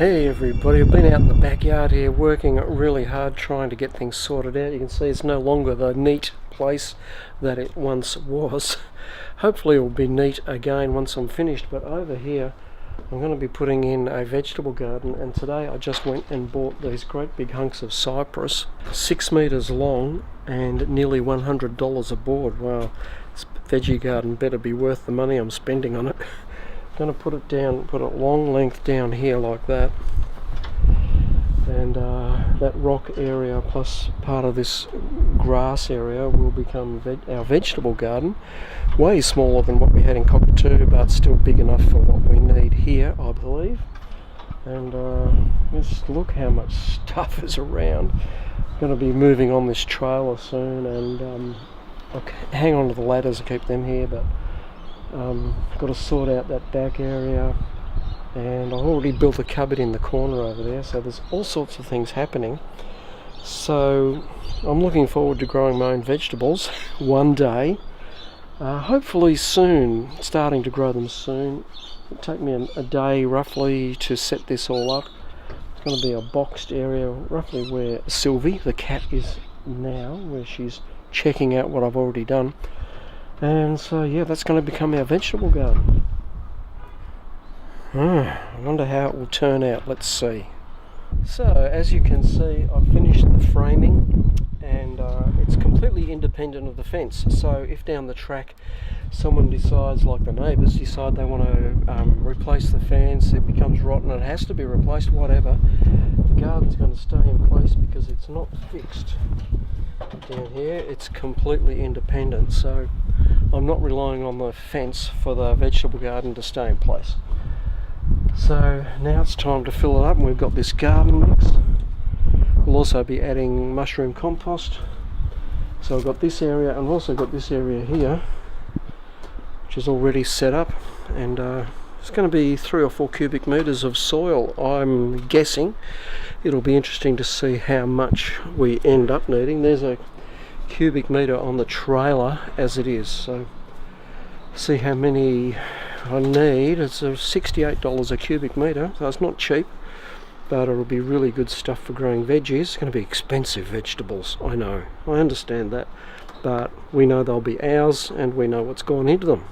Hey everybody, I've been out in the backyard here working really hard trying to get things sorted out. You can see it's no longer the neat place that it once was. Hopefully it will be neat again once I'm finished, but over here I'm going to be putting in a vegetable garden, and today I just went and bought these great big hunks of cypress, 6 meters long and nearly $100 a board. Wow, this veggie garden better be worth the money I'm spending on it. I'm going to put it down, put it long length down here like that, and that rock area plus part of this grass area will become our vegetable garden. Way smaller than what we had in Cockatoo, but still big enough for what we need here, I believe. And just look how much stuff is around. I'm going to be moving on this trailer soon, and I'll hang on to the ladders to keep them here, but got to sort out that back area, and I've already built a cupboard in the corner over there, so there's all sorts of things happening. So I'm looking forward to growing my own vegetables one day, hopefully soon, starting to grow them soon. It'll take me a day roughly to set this all up. It's going to be a boxed area roughly where Sylvie, the cat, is now, where she's checking out what I've already done. And so yeah, that's going to become our vegetable garden. I wonder how it will turn out. Let's see. So as you can see, I've finished the framing, and it's completely independent of the fence. So if down the track someone decides, like the neighbours decide they want to replace the fence, it becomes rotten, it has to be replaced, whatever, the garden's going to stay in place because it's not fixed down here. It's completely independent, so I'm not relying on the fence for the vegetable garden to stay in place. So now it's time to fill it up, and we've got this garden mix. We'll also be adding mushroom compost. So I've got this area, and I've also got this area here, which is already set up, and it's going to be 3 or 4 cubic meters of soil, I'm guessing. It'll be interesting to see how much we end up needing. There's a cubic meter on the trailer as it is, so see how many I need. It's $68 a cubic meter, so it's not cheap, but it'll be really good stuff for growing veggies. It's going to be expensive vegetables, I know, I understand that, but we know they'll be ours and we know what's gone into them.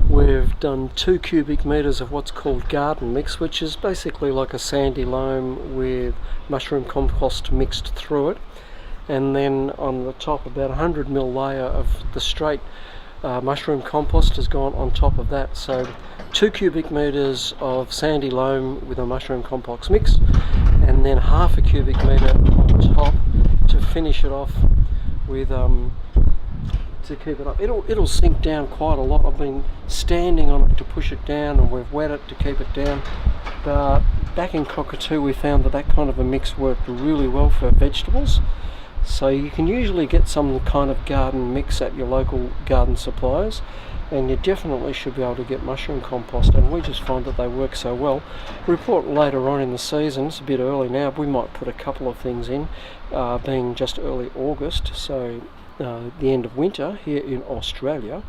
We've done 2 cubic meters of what's called garden mix, which is basically like a sandy loam with mushroom compost mixed through it, and then on the top about 100 ml layer of the straight mushroom compost has gone on top of that. So 2 cubic meters of sandy loam with a mushroom compost mix, and then half a cubic meter on top to finish it off with to keep it up. It'll sink down quite a lot. I've been standing on it to push it down, and we've wet it to keep it down, but back in Cockatoo we found that kind of a mix worked really well for vegetables. So you can usually get some kind of garden mix at your local garden suppliers, and you definitely should be able to get mushroom compost, and we just find that they work so well. Report later on in the season, it's a bit early now, but we might put a couple of things in, being just early August, so the end of winter here in Australia,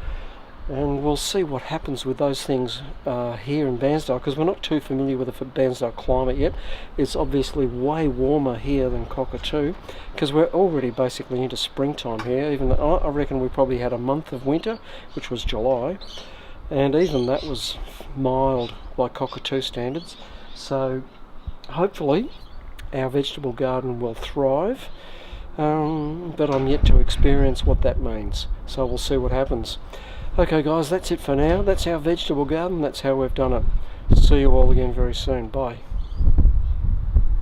and we'll see what happens with those things here in Bairnsdale, because we're not too familiar with the Bairnsdale climate yet. It's obviously way warmer here than Cockatoo, because we're already basically into springtime here. Even I reckon we probably had a month of winter, which was July, and even that was mild by Cockatoo standards. So hopefully our vegetable garden will thrive, but I'm yet to experience what that means, so we'll see what happens. Okay guys, that's it for now. That's our vegetable garden, that's how we've done it. See you all again very soon. Bye.